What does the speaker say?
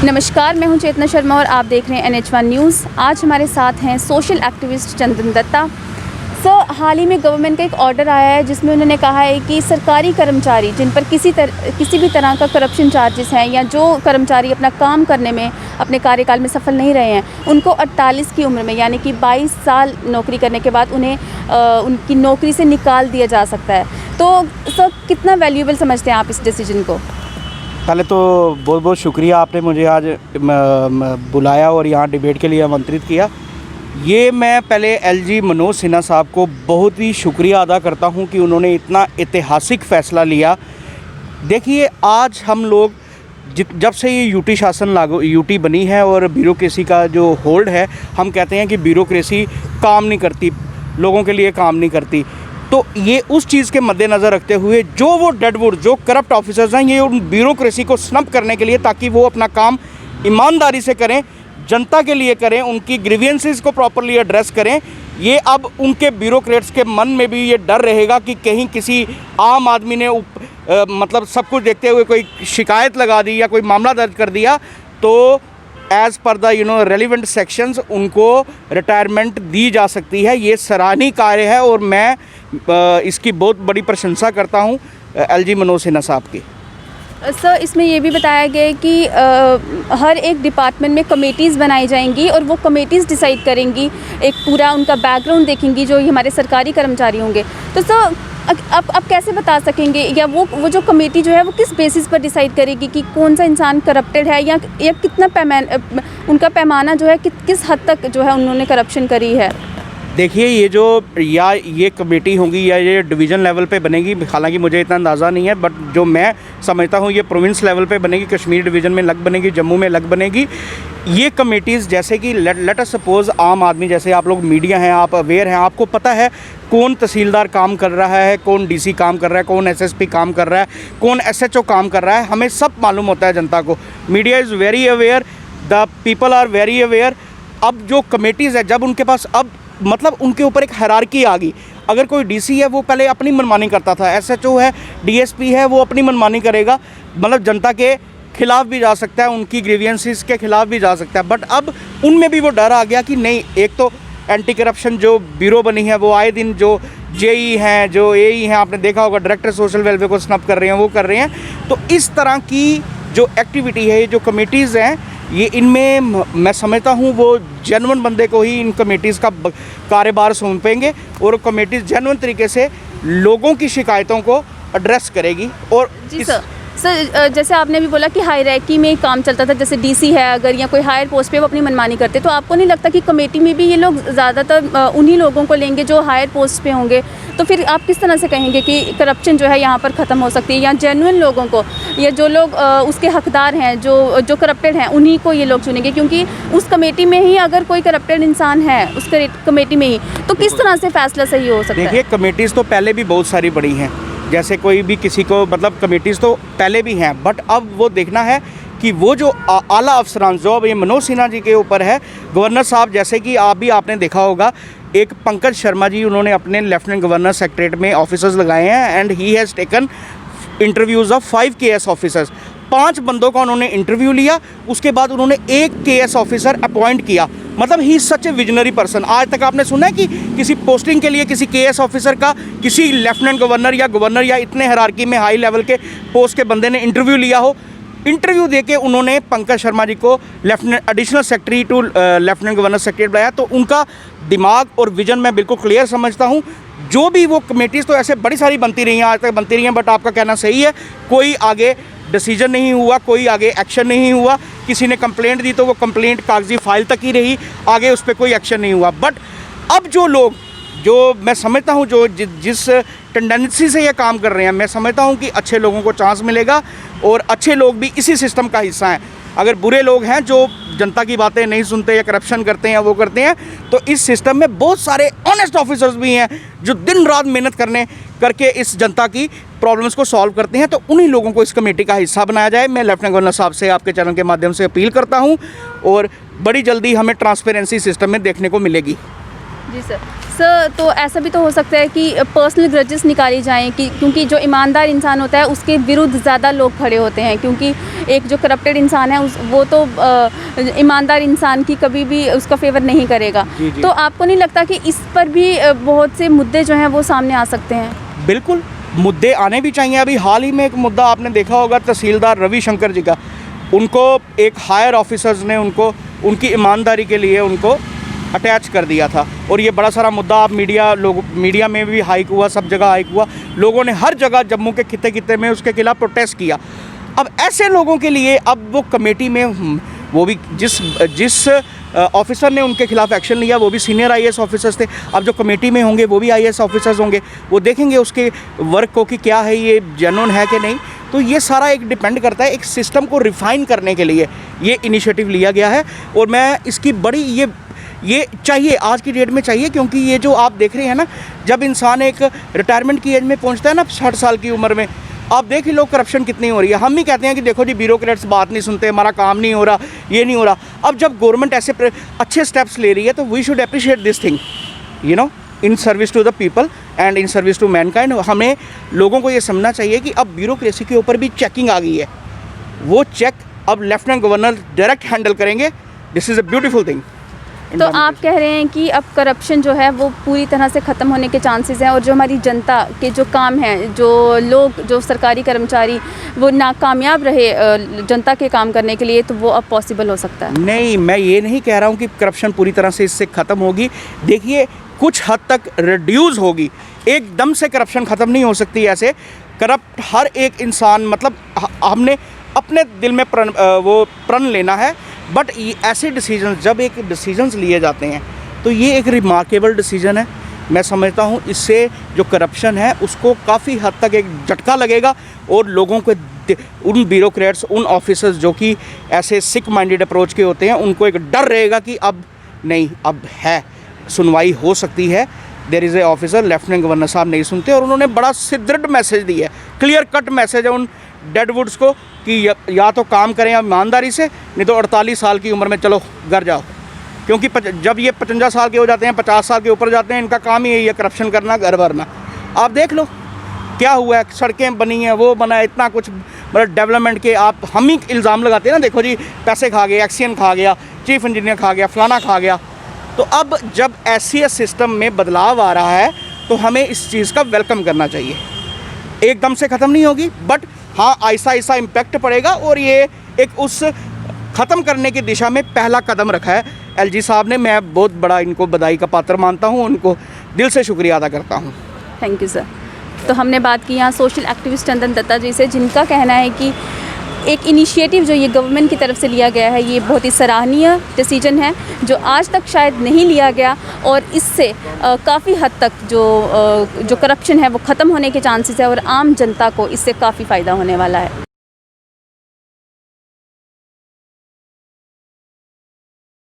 नमस्कार, मैं हूं चेतना शर्मा और आप देख रहे हैं NH1 न्यूज़। आज हमारे साथ हैं सोशल एक्टिविस्ट चंदन दत्ता। सर, हाल ही में गवर्नमेंट का एक ऑर्डर आया है जिसमें उन्होंने कहा है कि सरकारी कर्मचारी जिन पर किसी भी तरह का करप्शन चार्जेस हैं या जो कर्मचारी अपना काम करने में अपने कार्यकाल में सफल नहीं रहे हैं, उनको 48 की उम्र में यानी कि 22 साल नौकरी करने के बाद उन्हें उनकी नौकरी से निकाल दिया जा सकता है। तो सर, कितना वैल्यूएबल समझते हैं आप इस डिसीजन को? पहले तो बहुत बहुत शुक्रिया, आपने मुझे आज बुलाया और यहाँ डिबेट के लिए आमंत्रित किया। ये मैं पहले LG मनोज सिन्हा साहब को बहुत ही शुक्रिया अदा करता हूँ कि उन्होंने इतना ऐतिहासिक फ़ैसला लिया। देखिए, आज हम लोग जब से ये यूटी शासन यूटी बनी है और ब्यूरोक्रेसी का जो होल्ड है, हम कहते हैं कि ब्यूरोक्रेसी काम नहीं करती, लोगों के लिए काम नहीं करती। तो ये उस चीज़ के मद्देनज़र रखते हुए वो डेडवुड जो करप्ट ऑफिसर्स हैं, ये उन ब्यूरोक्रेसी को स्नप करने के लिए, ताकि वो अपना काम ईमानदारी से करें, जनता के लिए करें, उनकी ग्रीवियंसेस को प्रॉपरली एड्रेस करें। ये अब उनके ब्यूरोक्रेट्स के मन में भी ये डर रहेगा कि कहीं किसी आम आदमी ने मतलब सब कुछ देखते हुए कोई शिकायत लगा दी या कोई मामला दर्ज कर दिया तो as per the relevant sections उनको रिटायरमेंट दी जा सकती है। ये सराहनीय कार्य है और मैं इसकी बहुत बड़ी प्रशंसा करता हूँ LG मनोज सिन्हा साहब की। सर, इसमें ये भी बताया गया है कि हर एक डिपार्टमेंट में कमेटीज़ बनाई जाएंगी और वो कमेटीज़ डिसाइड करेंगी, एक पूरा उनका बैकग्राउंड देखेंगी जो हमारे सरकारी कर्मचारी होंगे। तो सर, अब कैसे बता सकेंगे या वो जो कमेटी जो है वो किस बेसिस पर डिसाइड करेगी कि कौन सा इंसान करप्टेड है या कितना उनका पैमाना जो है किस हद तक जो है उन्होंने करप्शन करी है? देखिए, ये कमेटी होगी या ये डिवीज़न लेवल पे बनेगी, हालांकि मुझे इतना अंदाज़ा नहीं है, बट जो मैं समझता हूँ ये प्रोविंस लेवल पे बनेगी, कश्मीर डिवीज़न में अलग बनेगी, जम्मू में अलग बनेगी। ये कमेटीज़ जैसे कि लेट अस सपोज़ आम आदमी, जैसे आप लोग मीडिया हैं, आप अवेयर हैं, आपको पता है कौन तहसीलदार काम कर रहा है, कौन DC काम कर रहा है, कौन SSP काम कर रहा है, कौन SHO काम कर रहा है, हमें सब मालूम होता है जनता को। Media is very aware, the people are very aware. अब जो कमेटीज़ है, जब उनके पास अब मतलब उनके ऊपर एक हायरार्की आ गई। अगर कोई DC है वो पहले अपनी मनमानी करता था, SHO है, DSP है, वो अपनी मनमानी करेगा, मतलब जनता के खिलाफ भी जा सकता है, उनकी ग्रीवियंसेस के खिलाफ भी जा सकता है। बट अब उनमें भी वो डर आ गया कि नहीं, एक तो एंटी करप्शन जो ब्यूरो बनी है वो आए दिन जो JE हैं, जो AE हैं, आपने देखा होगा डायरेक्टर सोशल वेलफेयर को स्नप कर रहे हैं, वो कर रहे हैं। तो इस तरह की जो एक्टिविटी है, जो कमेटीज़ हैं, ये इनमें मैं समझता हूँ वो जेन्युइन बंदे को ही इन कमेटीज़ का कार्यभार सौंपेंगे और कमेटीज़ जेन्युइन तरीके से लोगों की शिकायतों को एड्रेस करेगी। और जी सर, जैसे आपने भी बोला कि हायरार्की में काम चलता था, जैसे DC है अगर या कोई हायर पोस्ट पे वो अपनी मनमानी करते, तो आपको नहीं लगता कि कमेटी में भी ये लोग ज़्यादातर उन्हीं लोगों को लेंगे जो हायर पोस्ट पे होंगे? तो फिर आप किस तरह से कहेंगे कि करप्शन जो है यहाँ पर ख़त्म हो सकती है, या जेन्युइन लोगों को या जो लोग उसके हकदार हैं, जो करप्टेड हैं, उन्हीं को ये लोग चुनेंगे? क्योंकि उस कमेटी में ही अगर कोई करप्टेड इंसान है उस कमेटी में ही, तो किस तरह से फैसला सही हो सकता है? देखिए, कमेटीज़ तो पहले भी बहुत सारी बड़ी हैं, जैसे कोई भी किसी को मतलब कमेटीज़ तो पहले भी हैं, बट अब वो देखना है कि वो जो आला अफसरान, जो अब ये मनोज सिन्हा जी के ऊपर है, गवर्नर साहब, जैसे कि आपने देखा होगा, एक पंकज शर्मा जी, उन्होंने अपने लेफ्टिनेंट गवर्नर सेक्रेटरीट में ऑफिसर्स लगाए हैं and he has taken interviews of 5 KS officers. 5 बंदों का उन्होंने इंटरव्यू लिया, उसके बाद उन्होंने 1 KS ऑफिसर अपॉइंट किया। मतलब he is such A visionary person. आज तक आपने सुना है कि किसी पोस्टिंग के लिए किसी KS ऑफिसर का किसी लेफ्टिनेंट गवर्नर या इतने हायरार्की में हाई लेवल के पोस्ट के बंदे ने इंटरव्यू लिया हो? इंटरव्यू देके उन्होंने पंकज शर्मा जी को additional secretary to lieutenant governor secretary बनाया। तो उनका दिमाग और विजन मैं बिल्कुल क्लियर समझता हूँ। जो भी वो कमेटीज़ तो ऐसे बड़ी सारी बनती रही हैं, आज तक बनती रही हैं, बट आपका कहना सही है, कोई आगे डिसीजन नहीं हुआ, कोई आगे एक्शन नहीं हुआ। किसी ने कंप्लेंट दी तो वो कंप्लेंट कागजी फाइल तक ही रही, आगे उस पर कोई एक्शन नहीं हुआ। बट अब जो मैं समझता हूँ जो जिस टेंडेंसी से ये काम कर रहे हैं, मैं समझता हूँ कि अच्छे लोगों को चांस मिलेगा और अच्छे लोग भी इसी सिस्टम का हिस्सा हैं। अगर बुरे लोग हैं जो जनता की बातें नहीं सुनते या करप्शन करते हैं, वो करते हैं, तो इस सिस्टम में बहुत सारे ऑनेस्ट ऑफिसर्स भी हैं जो दिन रात मेहनत करके इस जनता की प्रॉब्लम्स को सॉल्व करते हैं। तो उन्हीं लोगों को इस कमेटी का हिस्सा बनाया जाए। मैं लेफ्टिनेंट गवर्नर साहब से आपके चैनल के माध्यम से अपील करता हूँ और बड़ी जल्दी हमें ट्रांसपेरेंसी सिस्टम में देखने को मिलेगी। जी सर, तो ऐसा भी तो हो सकता है कि पर्सनल ग्रजेस निकाली जाएं कि क्योंकि जो ईमानदार इंसान होता है उसके विरुद्ध ज़्यादा लोग खड़े होते हैं, क्योंकि एक जो करप्टेड इंसान है वो तो ईमानदार इंसान की कभी भी उसका फेवर नहीं करेगा। जी, जी। तो आपको नहीं लगता कि इस पर भी बहुत से मुद्दे जो हैं वो सामने आ सकते हैं? बिल्कुल, मुद्दे आने भी चाहिए। अभी हाल ही में एक मुद्दा आपने देखा होगा तहसीलदार रविशंकर जी का, उनको एक हायर ऑफिसर्स ने उनको उनकी ईमानदारी के लिए उनको अटैच कर दिया था, और ये बड़ा सारा मुद्दा आप मीडिया में भी हाइक हुआ, सब जगह हाइक हुआ। लोगों ने हर जगह जम्मू के खिते में उसके खिलाफ प्रोटेस्ट किया। अब ऐसे लोगों के लिए अब वो कमेटी में वो भी जिस ऑफिसर ने उनके खिलाफ एक्शन लिया वो भी सीनियर आईएएस ऑफिसर्स थे। अब जो कमेटी में होंगे वो भी आईएएस ऑफिसर्स होंगे, वो देखेंगे उसके वर्क को कि क्या है, ये जेन्युइन है कि नहीं। तो ये सारा एक डिपेंड करता है, एक सिस्टम को रिफ़ाइन करने के लिए ये इनिशिएटिव लिया गया है, और मैं इसकी बड़ी ये चाहिए, आज की डेट में चाहिए, क्योंकि ये जो आप देख रहे हैं ना, जब इंसान एक रिटायरमेंट की एज में पहुंचता है ना 60 साल की उम्र में, आप देख ही लो करप्शन कितनी हो रही है। हम ही कहते हैं कि देखो जी ब्यूरोक्रेट्स बात नहीं सुनते, हमारा काम नहीं हो रहा, ये नहीं हो रहा। अब जब गवर्नमेंट ऐसे अच्छे स्टेप्स ले रही है तो we should appreciate this thing, you know, in service to the people and in service to mankind. हमें लोगों को ये समझना चाहिए कि अब ब्यूरोक्रेसी के ऊपर भी चेकिंग आ गई है, वो चेक अब लेफ्टिनेंट गवर्नर डायरेक्ट हैंडल करेंगे। This is a beautiful thing. तो आप कह रहे हैं कि अब करप्शन जो है वो पूरी तरह से ख़त्म होने के चांसेस हैं, और जो हमारी जनता के जो काम हैं, जो लोग, जो सरकारी कर्मचारी वो नाकामयाब रहे जनता के काम करने के लिए, तो वो अब पॉसिबल हो सकता है? नहीं, मैं ये नहीं कह रहा हूँ कि करप्शन पूरी तरह से इससे ख़त्म होगी। देखिए, कुछ हद तक रिड्यूस होगी, एकदम से करप्शन ख़त्म नहीं हो सकती। ऐसे करप्ट हर एक इंसान, मतलब हमने अपने दिल में प्रण लेना है, बट ऐसे डिसीजन, जब एक डिसीजंस लिए जाते हैं तो ये एक रिमार्केबल डिसीजन है। मैं समझता हूँ इससे जो करप्शन है उसको काफ़ी हद तक एक झटका लगेगा, और लोगों को, उन ब्यूरोक्रेट्स, उन ऑफिसर्स जो कि ऐसे सिक माइंडेड अप्रोच के होते हैं, उनको एक डर रहेगा कि अब नहीं, अब है, सुनवाई हो सकती है। There is a officer, lieutenant governor साहब नहीं सुनते, और उन्होंने बड़ा सुदृढ़ मैसेज दिया है, क्लियर कट मैसेज है उन डेडवुड्स को कि या तो काम करें ईमानदारी से, नहीं तो 48 साल की उम्र में चलो घर जाओ। क्योंकि जब ये 55 साल के हो जाते हैं, 50 साल के ऊपर जाते हैं, इनका काम ही यही है, करप्शन करना, घर भरना। आप देख लो क्या हुआ है, सड़कें बनी हैं, वो बना है, इतना कुछ, मतलब डेवलपमेंट के आप हम ही इल्ज़ाम लगाते हैं ना, देखो जी पैसे खा गए, एक्सीएन खा गया, चीफ इंजीनियर खा गया, फलाना खा गया। तो अब जब ऐसी सिस्टम में बदलाव आ रहा है तो हमें इस चीज़ का वेलकम करना चाहिए। एकदम से ख़त्म नहीं होगी, बट हाँ, ऐसा ऐसा इम्पैक्ट पड़ेगा, और ये एक उस ख़त्म करने की दिशा में पहला कदम रखा है एलजी साहब ने। मैं बहुत बड़ा इनको बधाई का पात्र मानता हूँ, उनको दिल से शुक्रिया अदा करता हूँ। Thank you sir. तो हमने बात की यहाँ सोशल एक्टिविस्ट चंदन दत्ता जी से, जिनका कहना है कि एक इनिशिएटिव जो ये गवर्नमेंट की तरफ से लिया गया है, ये बहुत ही सराहनीय डिसीजन है, जो आज तक शायद नहीं लिया गया, और इससे काफ़ी हद तक जो करप्शन है वो ख़त्म होने के चांसेस है, और आम जनता को इससे काफ़ी फ़ायदा होने वाला है।